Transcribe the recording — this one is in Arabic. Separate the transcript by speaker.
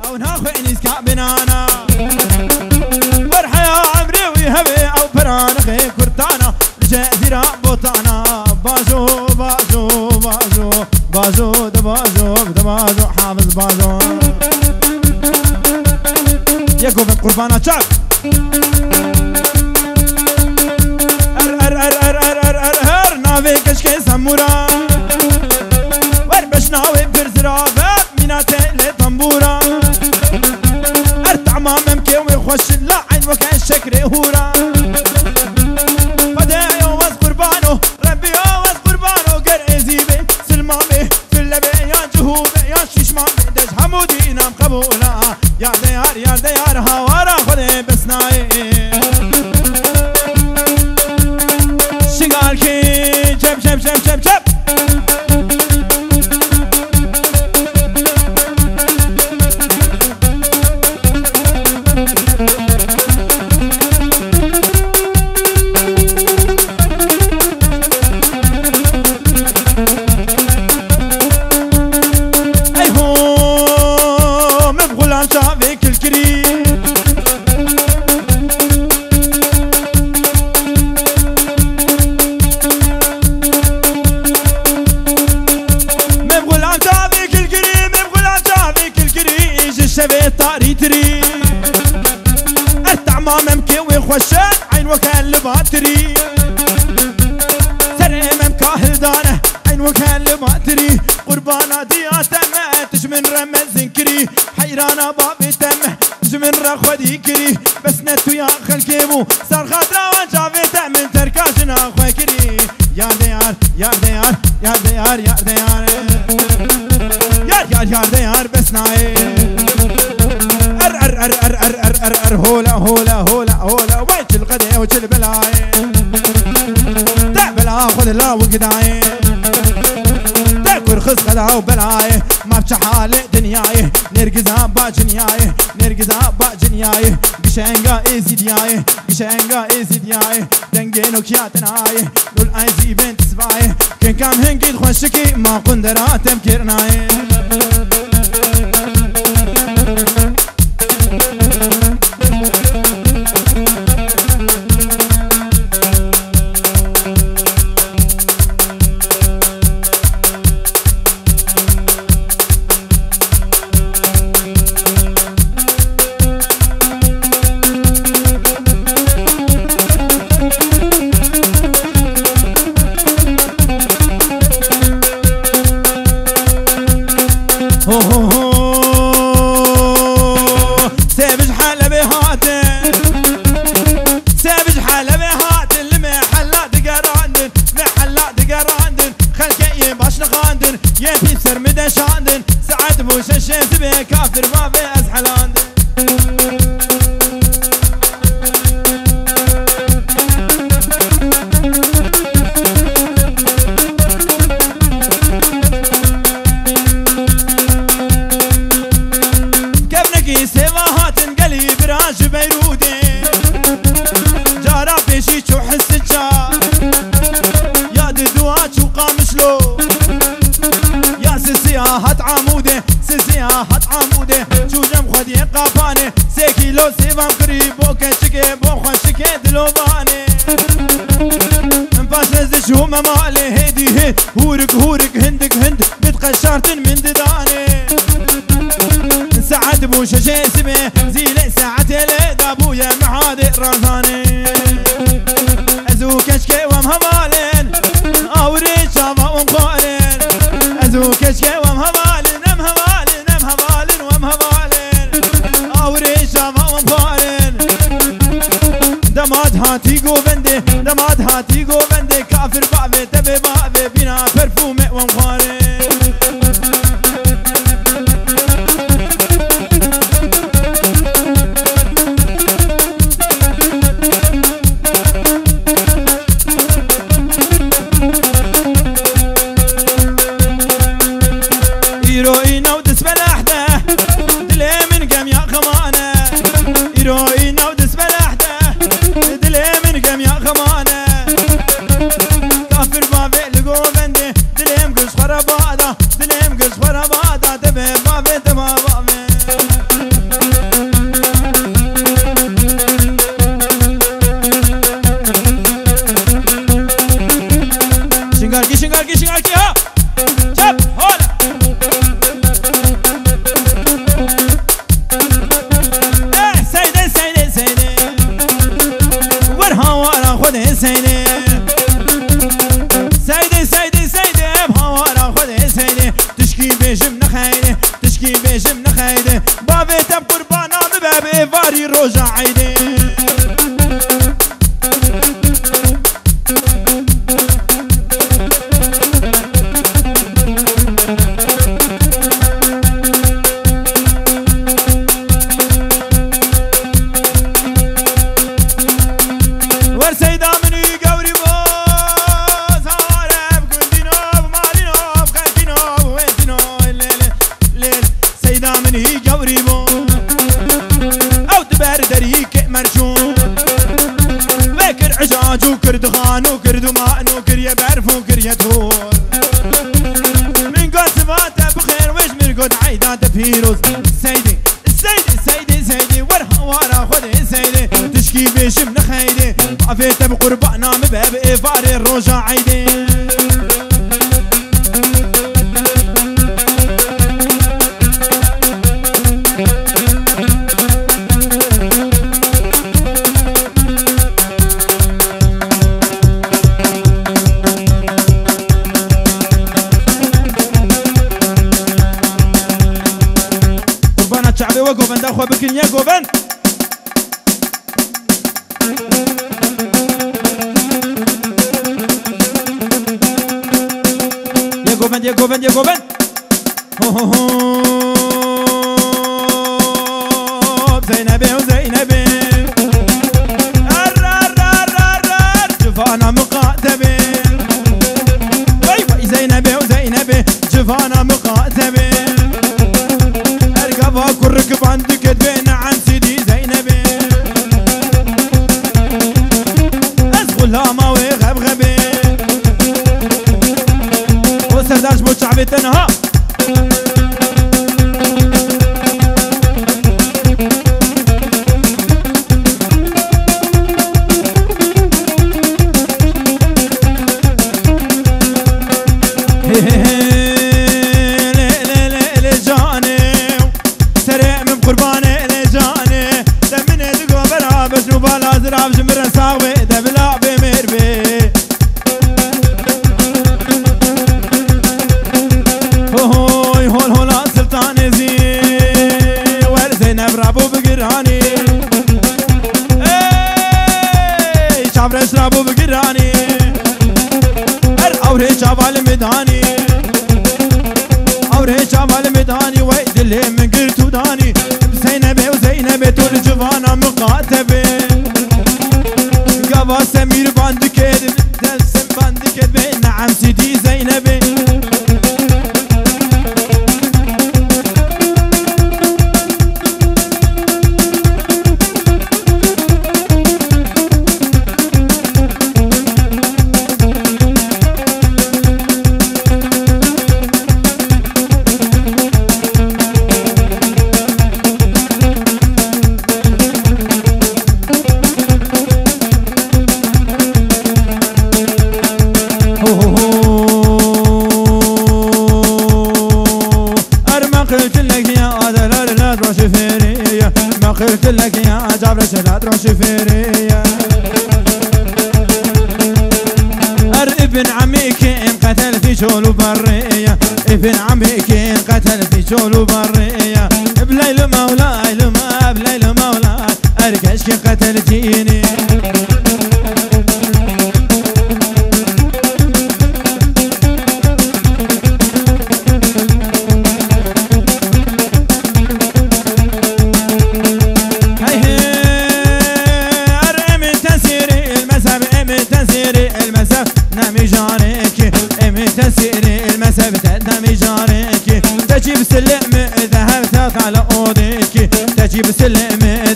Speaker 1: او ناخو انيس كابنانا فرحة يا عمري ويهبي او برانخي كرتانا جزيرة بوطانا بازو بازو بازو بازو دبازو دبازو حافظ بازو يقو بن قربانا شاك ار ناوي كشكي سمورا وربش ناوي برزرابة ميناتي لطنبورا ار طعما ممكي ويخوش لا عين وكان شكري هورا فدايو وز قربانو ربي وز قربانو قرعزي بي سلمامي في اللبي يا جهوبي يا شيشمامي دج حمودي نام قبولا يا ديار هوارا خدي بسناي شغالكي جب جب جب جب جب تري الطعمة ممكن ويخوشن عين وكان لباتري سرع ممكن هلدانه عين وكان لباتري قربانا دياتا ما تجمن رمز زنكري حيرانا بابي تمه تجمن رخودي كري بس نتو يا خلكيمو صار خاطرة وانشافي من تركاشنا خوي كري يا ديار يا ديار يا ديار يا ديار يا ديار بس ناي هولا هولا هولا هولا ويش الغداء ويش البلاي تعبلا خذ لا وقداي تاكل خذ خلا وبلاي ما بش حالي دنياي نرقزها باجنياي نرقزها باجنياي قشنقا ايزيدياي قشنقا ايزيدياي دنقينو كياتناي دول ايزي بنت سباي كن كام هنقيد خوشكي ما قندرا تمكرناي سابج حلبي هاتن سابج حلبي هاتن المحلات قراندن محلات قراندن خلكي باش نخاندن يبي بسر مدى شاندن سعد بوش الشيز بي كافر بابي ازحلاندن بيرودي جارا بيشي شو حس الجار يا ددوات وقامشلو يا سيسياهات عموده سيسياهات عموده شو جم خدي قافاني سيكيلو سيفام قريبو كشكي بو خوشكي دلوباني انفاش نزل شو ممالي هيدي هيد هورك هورك هندك هند بتقشارتن من دداني سعد بوش جسمي زيلي ساعة لي دابويا معادي رزاني ازو كشكي ومهمالين اوري شافا ومقالين ازو كشكي ومهمالين امهمالين امهمالين ومهمالين اوري شافا ومقالين دماد هاتي قوبندي دماد هاتي قوبندي كافر بابي تبي بابي بينا برفومي ومقالين كافر بابي خود عيدات فيروز سيدي سيدي سيدي سيدي ورا خود سيدي تشكي بيش من خيدي عفيت بقربانا مباب إفاري الرجا عيدي شعبي وقوفن داخوا بكن يا قوفن يا قوفن يا قوفن يا قوفن زينبي وزينبي جفانا مقاتبي زينبي وزينبي جفانا مقاتبي كل ركب عندك بين عن سيدي زينبي أسغلها ما ويغب غبي وسرداش بو شعبي تنها قرباني لجاني دمني دقو بلا بس نبالا زراب جمر ساوي دبلا بمير بي هوي هول هولا سلطاني زي ورزينب رابو بقراني اي شعبر شرابو بقراني اوري شعبال ميداني اوري شعبال ميداني ويدلي من قرتو داني زينبي وزينبي طول جفانا مقاتبي قبا سمير باندكيد دلسم باندكيد بي نعم سيدي زينبي قلت لك يا جابر لا تروح شفيرية ابن عميك انقتل في شول برية ابن عميك انقتل في شول برية بليل مولاي لما بليل مولاي اركشك قتلتيني تسيري المسافة تدمي جارك تجيب سلم ذهبت على أوضك تجيب سلم